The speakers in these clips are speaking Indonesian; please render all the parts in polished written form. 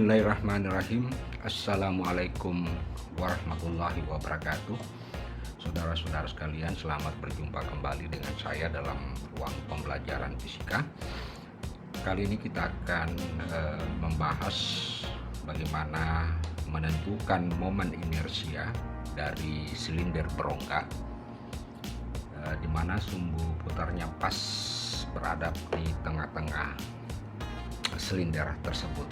Bismillahirrahmanirrahim. Assalamualaikum warahmatullahi wabarakatuh. Saudara-saudara sekalian, selamat berjumpa kembali dengan saya dalam ruang pembelajaran fisika. Kali ini kita akan membahas bagaimana menentukan momen inersia dari silinder berongga, di mana sumbu putarnya pas berada di tengah-tengah silinder tersebut.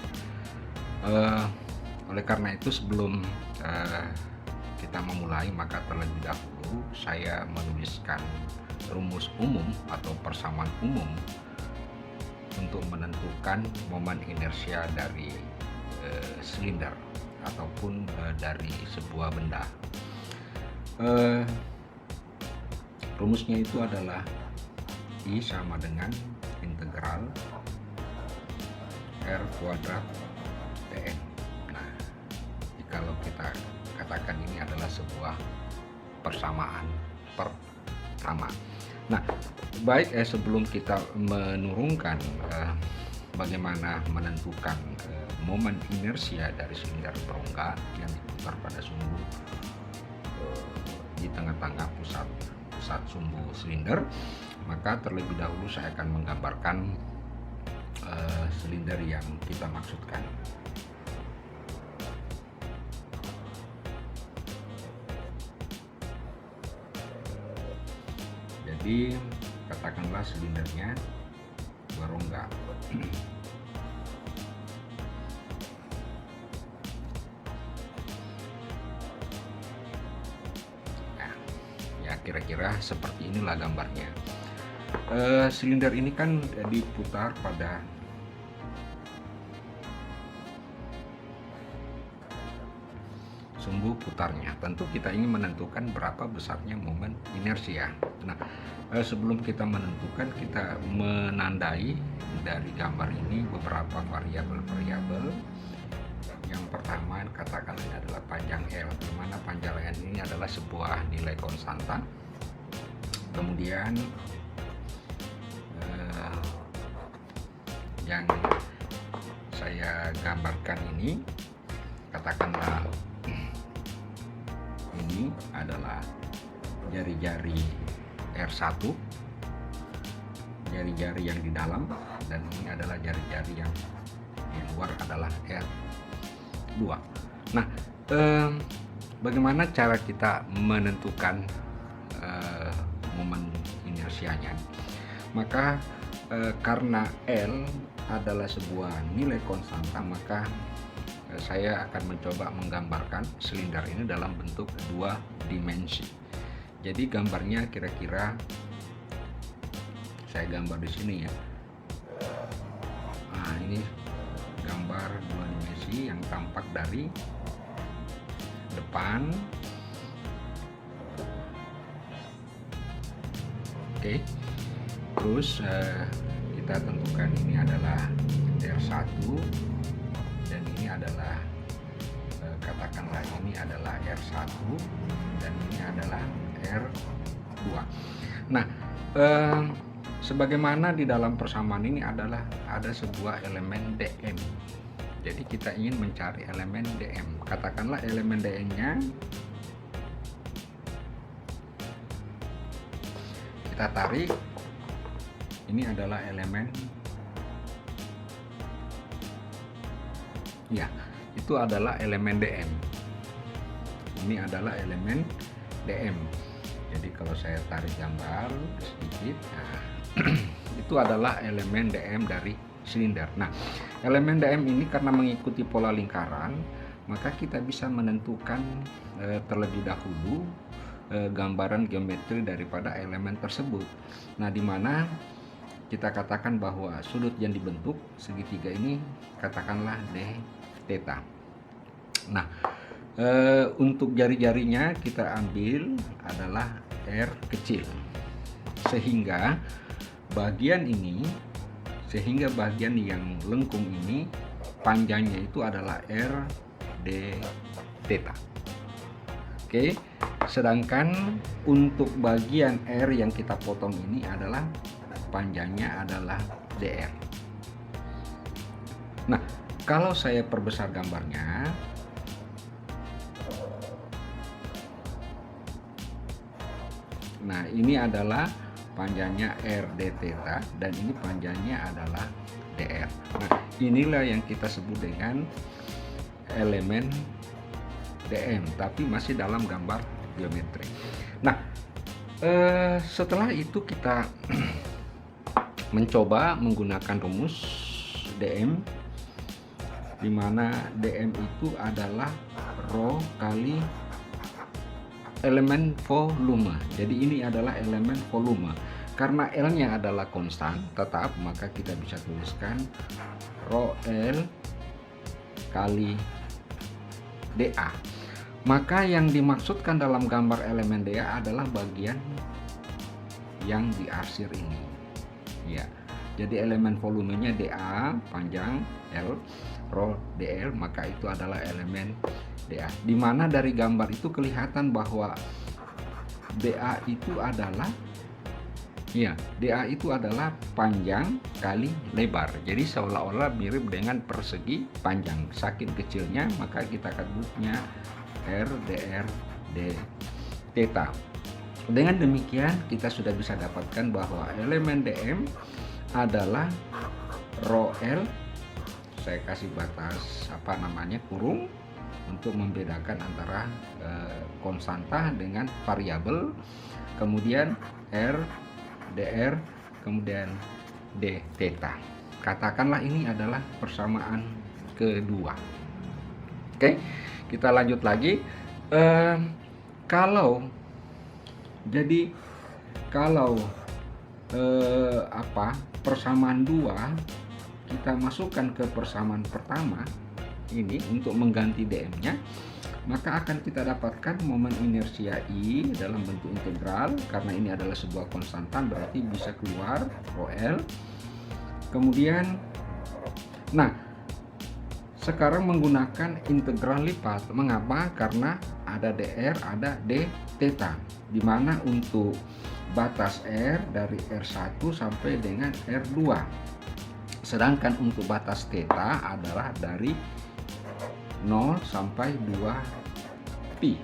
Oleh karena itu, sebelum kita memulai, maka terlebih dahulu saya menuliskan rumus umum atau persamaan umum untuk menentukan momen inersia dari silinder ataupun dari sebuah benda. Rumusnya itu adalah I sama dengan integral R kuadrat Dn. Nah, kalau kita katakan ini adalah sebuah persamaan pertama. Nah, baik, sebelum kita menurunkan bagaimana menentukan momen inersia dari silinder berongga yang diputar pada sumbu di tengah-tengah pusat sumbu silinder, maka terlebih dahulu saya akan menggambarkan silinder yang kita maksudkan. Jadi katakanlah silindernya berongga. Nah, ya kira-kira seperti inilah gambarnya. Silinder ini kan diputar pada sumbu putarnya. Tentu kita ingin menentukan berapa besarnya momen inersia. Nah, sebelum kita menentukan, kita menandai dari gambar ini beberapa variabel-variabel. Yang pertama, katakanlah ini adalah panjang L, di mana panjang L ini adalah sebuah nilai konstanta. Kemudian yang saya gambarkan ini, katakanlah ini adalah jari-jari R1, jari-jari yang di dalam, dan ini adalah jari-jari yang di luar adalah R2. Nah, bagaimana cara kita menentukan momen inersianya? Maka karena L adalah sebuah nilai konstanta, maka saya akan mencoba menggambarkan silinder ini dalam bentuk dua dimensi. Jadi gambarnya kira-kira saya gambar di sini ya. Nah, ini gambar dua dimensi yang tampak dari depan. Oke. Terus kita tentukan ini adalah R1 dan ini adalah katakanlah ini adalah R1 dan ini adalah R2. Nah, sebagaimana di dalam persamaan ini ada sebuah elemen dm. Jadi kita ingin mencari elemen dm. Katakanlah elemen dm-nya kita tarik. Ini adalah elemen, ya, itu adalah elemen dm. Ini adalah elemen dm. Jadi kalau saya tarik gambar sedikit, nah, itu adalah elemen dm dari silinder. Nah, elemen dm ini karena mengikuti pola lingkaran, maka kita bisa menentukan terlebih dahulu gambaran geometri daripada elemen tersebut. Nah, di mana kita katakan bahwa sudut yang dibentuk segitiga ini katakanlah d theta. Nah, untuk jari-jarinya kita ambil adalah R kecil, sehingga bagian yang lengkung ini panjangnya itu adalah R d theta. Oke, sedangkan untuk bagian R yang kita potong ini adalah panjangnya adalah dr. Nah, kalau saya perbesar gambarnya, nah ini adalah panjangnya R d theta dan ini panjangnya adalah dr. Nah inilah yang kita sebut dengan elemen dm, tapi masih dalam gambar geometri. Nah setelah itu kita mencoba menggunakan rumus dm, di mana dm itu adalah rho kali elemen volume. Jadi ini adalah elemen volume. Karena L-nya adalah konstan tetap, maka kita bisa tuliskan rho L kali dA. Maka yang dimaksudkan dalam gambar elemen dA adalah bagian yang diarsir ini. Ya. Jadi elemen volumenya dA, panjang L, rho dl, maka itu adalah elemen dA. Di mana dari gambar itu kelihatan bahwa dA itu adalah dA itu adalah panjang kali lebar. Jadi seolah-olah mirip dengan persegi panjang. Saking kecilnya maka kita akan sebutnya R dr d theta. Dengan demikian kita sudah bisa dapatkan bahwa elemen dm adalah rho L, saya kasih batas kurung untuk membedakan antara konstanta dengan variabel, kemudian R dr, kemudian d theta. Katakanlah ini adalah persamaan kedua. Oke, kita lanjut lagi. Kalau persamaan dua kita masukkan ke persamaan pertama ini untuk mengganti dm-nya, maka akan kita dapatkan momen inersia I dalam bentuk integral. Karena ini adalah sebuah konstantan, berarti bisa keluar rho L. Kemudian sekarang menggunakan integral lipat. Mengapa? Karena ada dr, ada d theta, dimana untuk batas R dari R1 sampai dengan R2, sedangkan untuk batas theta adalah dari 0 sampai 2pi.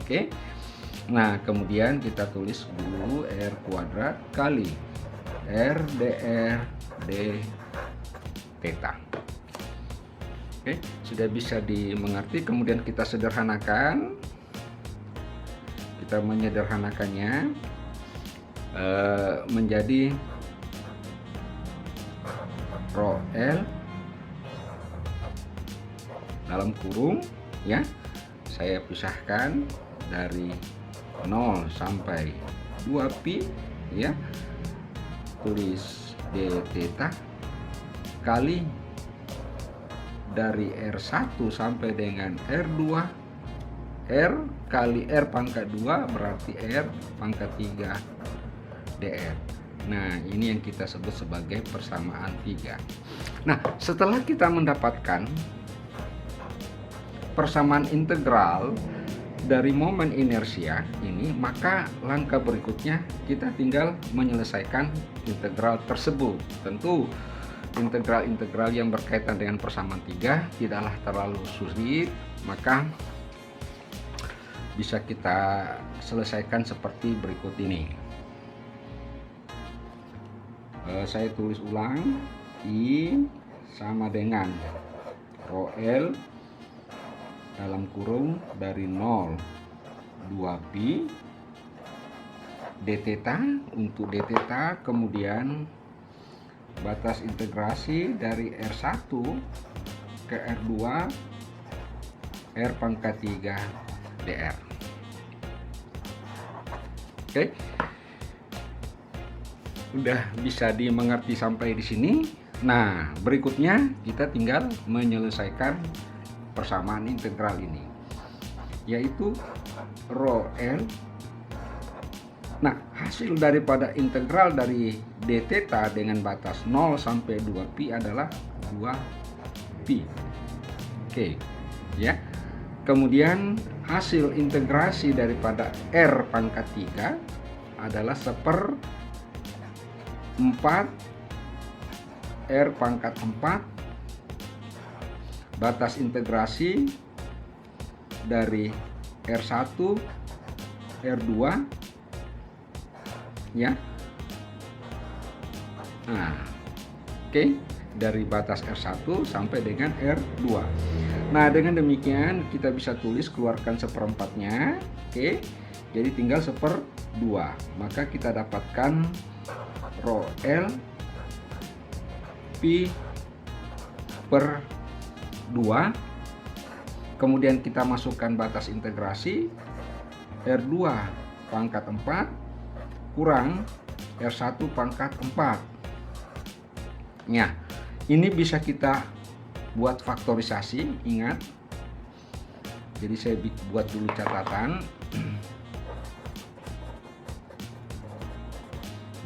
Oke. Nah, kemudian kita tulis dulu R kuadrat kali R dr d theta. Oke, sudah bisa dimengerti. Kemudian kita sederhanakan. Kita menyederhanakannya menjadi rho L dalam kurung, ya, saya pisahkan dari 0 sampai 2pi, ya, tulis d theta kali dari R1 sampai dengan R2, R kali R pangkat 2 berarti R pangkat 3 dr. Nah, ini yang kita sebut sebagai persamaan 3. Nah, setelah kita mendapatkan persamaan integral dari momen inersia ini, maka langkah berikutnya kita tinggal menyelesaikan integral tersebut. Tentu integral-integral yang berkaitan dengan persamaan 3 tidaklah terlalu sulit, maka bisa kita selesaikan seperti berikut ini. Saya tulis ulang, I sama dengan rho L dalam kurung dari 0 2pi d theta untuk d theta, kemudian batas integrasi dari R1 ke R2 R pangkat 3 dr. Oke. Udah bisa dimengerti sampai di sini. Nah, berikutnya kita tinggal menyelesaikan persamaan integral ini, yaitu rho L. Nah, hasil daripada integral dari d theta dengan batas 0 sampai 2pi adalah 2pi. Oke, ya. Kemudian hasil integrasi daripada R pangkat 3 adalah 1/4 R pangkat 4 batas integrasi dari R1, R2 ya. Nah, oke, dari batas R1 sampai dengan R2. Nah, dengan demikian kita bisa tulis keluarkan seperempatnya. Oke, jadi tinggal 1/2. Maka kita dapatkan rho L pi per 2. Kemudian kita masukkan batas integrasi R2 pangkat 4 kurang R1 pangkat 4. Ya, ini bisa kita buat faktorisasi, ingat. Jadi saya buat dulu catatan.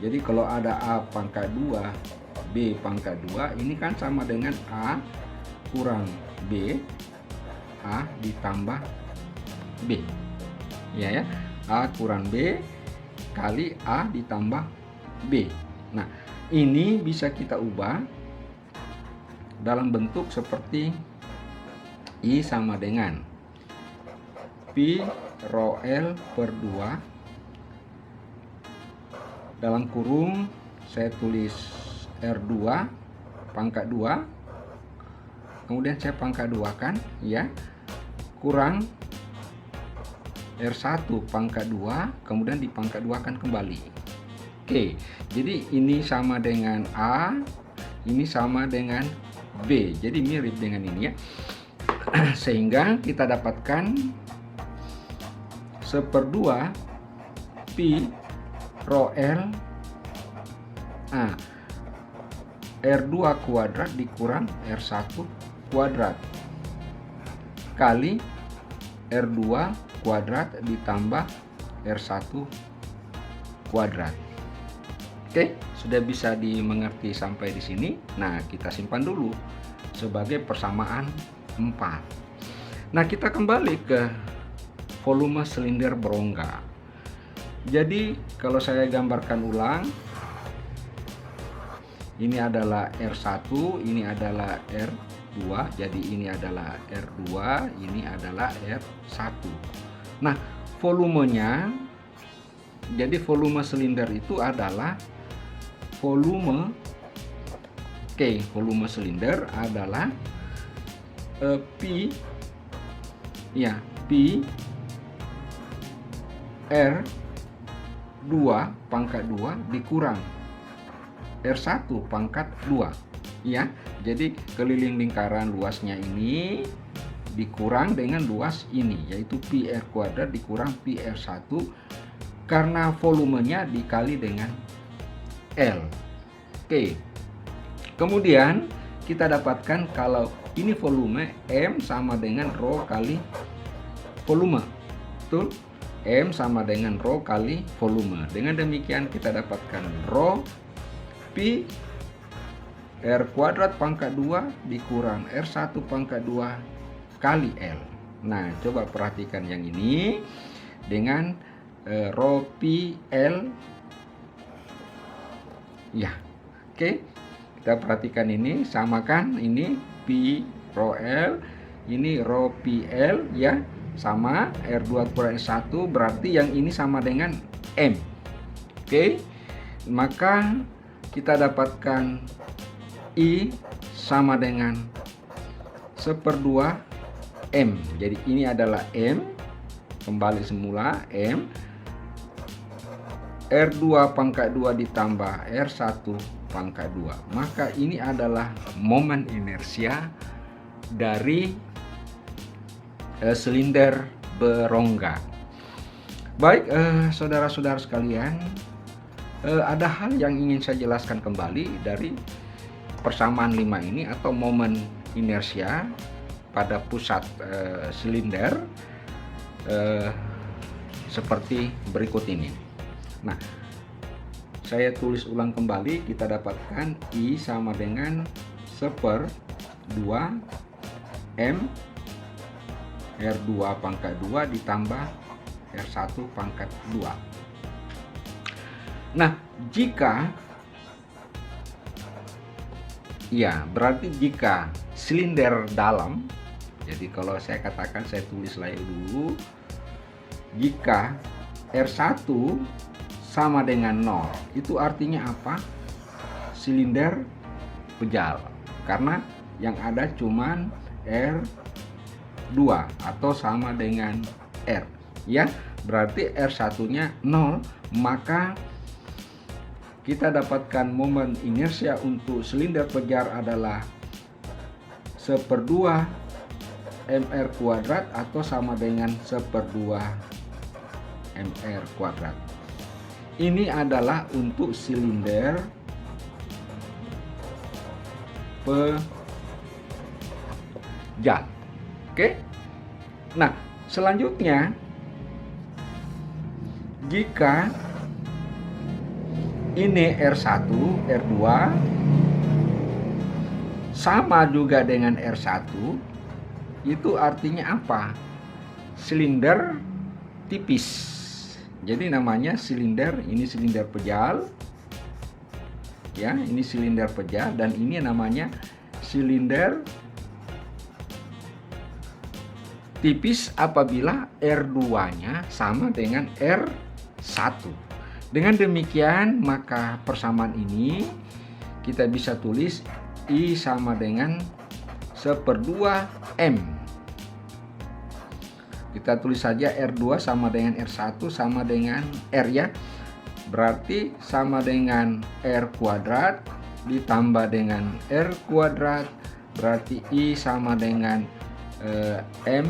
Jadi kalau ada A pangkat 2, B pangkat 2, ini kan sama dengan A kurang B, A ditambah B. Ya, A kurang B kali A ditambah B. Nah, ini bisa kita ubah dalam bentuk seperti I sama dengan pi rho L per 2 dalam kurung saya tulis R2 pangkat 2, kemudian saya pangkat 2 kan ya, kurang R1 pangkat 2, kemudian dipangkat 2 kan kembali. Oke, jadi ini sama dengan A, ini sama dengan B, jadi mirip dengan ini ya. Sehingga kita dapatkan 1/2 pi rho L R2 kuadrat dikurang R1 kuadrat kali R2 kuadrat ditambah R1 kuadrat. Oke, sudah bisa dimengerti sampai di sini. Nah, kita simpan dulu sebagai persamaan 4. Nah, kita kembali ke volume silinder berongga. Jadi kalau saya gambarkan ulang, ini adalah R1, ini adalah R2, jadi ini adalah R2, ini adalah R1. Nah, volumenya, jadi volume silinder itu adalah volume, volume silinder adalah pi R2 pangkat 2 dikurang R1 pangkat 2 ya. Jadi keliling lingkaran luasnya ini dikurang dengan luas ini, yaitu pi R kuadrat dikurang pi R1 karena volumenya dikali dengan L. Oke. Kemudian kita dapatkan kalau ini volume, M sama dengan rho kali volume. Betul? M sama dengan rho kali volume. Dengan demikian kita dapatkan rho pi R kuadrat pangkat 2 dikurang R1 pangkat 2 kali L. Nah, coba perhatikan yang ini dengan rho pi L. Ya, oke. Kita perhatikan ini, samakan ini pi rho L, ini rho pi L ya. Sama R2 kurang R1 berarti yang ini sama dengan M. Oke, maka kita dapatkan I sama dengan 1/2 M. Jadi ini adalah M, kembali semula M, R2 pangkat 2 ditambah R1 pangkat 2. Maka ini adalah momen inersia dari silinder berongga. Baik, saudara-saudara sekalian, ada hal yang ingin saya jelaskan kembali dari persamaan 5 ini atau momen inersia pada pusat silinder seperti berikut ini. Nah, saya tulis ulang kembali, kita dapatkan I sama dengan 1/2 M R2 pangkat 2 ditambah R1 pangkat 2. Nah, jika berarti jika silinder dalam. Jadi kalau saya katakan, saya tulis lagi dulu, jika R1 sama dengan 0, itu artinya apa? Silinder pejal, karena yang ada cuman R2 atau sama dengan R, ya. Berarti R1-nya 0, maka kita dapatkan momen inersia untuk silinder pejal adalah 1/2 mr kuadrat atau sama dengan 1/2 mr kuadrat. Ini adalah untuk silinder pejal. Oke. Nah, selanjutnya, jika ini R1, R2 sama juga dengan R1, itu artinya apa? Silinder tipis. Jadi namanya silinder, ini silinder pejal. Ya, ini silinder pejal, dan ini namanya silinder tipis apabila R2-nya sama dengan R1. Dengan demikian, maka persamaan ini kita bisa tulis I sama dengan 1/2 M. Kita tulis saja R2 sama dengan R1 sama dengan R, ya. Berarti sama dengan R kuadrat ditambah dengan R kuadrat, berarti I sama dengan M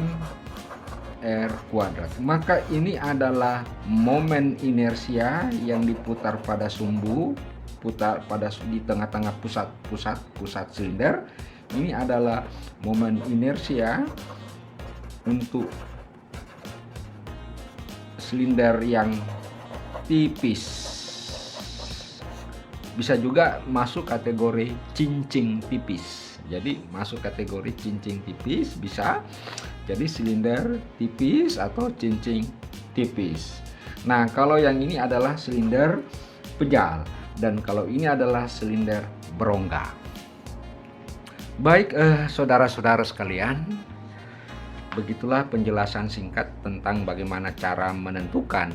R kuadrat. Maka ini adalah momen inersia yang diputar pada sumbu, putar pada di tengah-tengah pusat silinder. Ini adalah momen inersia untuk silinder yang tipis. Bisa juga masuk kategori cincin tipis. Jadi masuk kategori cincin tipis bisa. Jadi silinder tipis atau cincin tipis. Nah, kalau yang ini adalah silinder pejal, dan kalau ini adalah silinder berongga. Baik, saudara-saudara sekalian, begitulah penjelasan singkat tentang bagaimana cara menentukan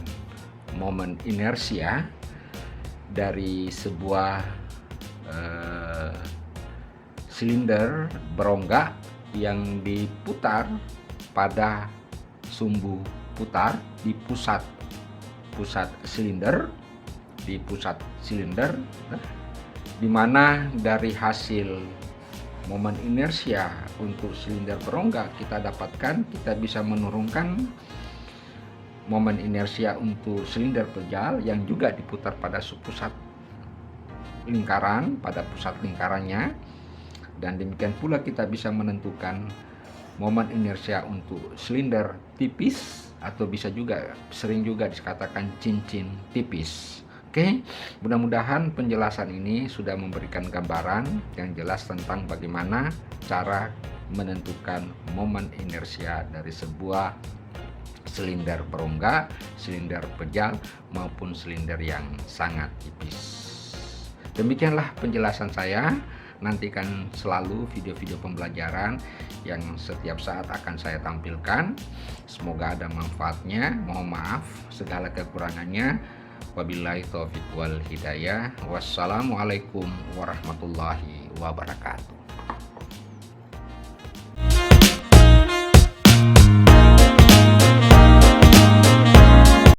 momen inersia dari sebuah silinder berongga yang diputar pada sumbu putar di pusat silinder, di mana dari hasil momen inersia untuk silinder berongga kita dapatkan, kita bisa menurunkan momen inersia untuk silinder pejal yang juga diputar pada pusat lingkaran, pada pusat lingkarannya. Dan demikian pula kita bisa menentukan momen inersia untuk silinder tipis, atau bisa juga sering juga dikatakan cincin tipis. Oke, mudah-mudahan penjelasan ini sudah memberikan gambaran yang jelas tentang bagaimana cara menentukan momen inersia dari sebuah silinder berongga, silinder pejal, maupun silinder yang sangat tipis. Demikianlah penjelasan saya. Nantikan selalu video-video pembelajaran yang setiap saat akan saya tampilkan. Semoga ada manfaatnya. Mohon maaf segala kekurangannya. Wabillahi taufiq wal hidayah. Wassalamualaikum warahmatullahi wabarakatuh.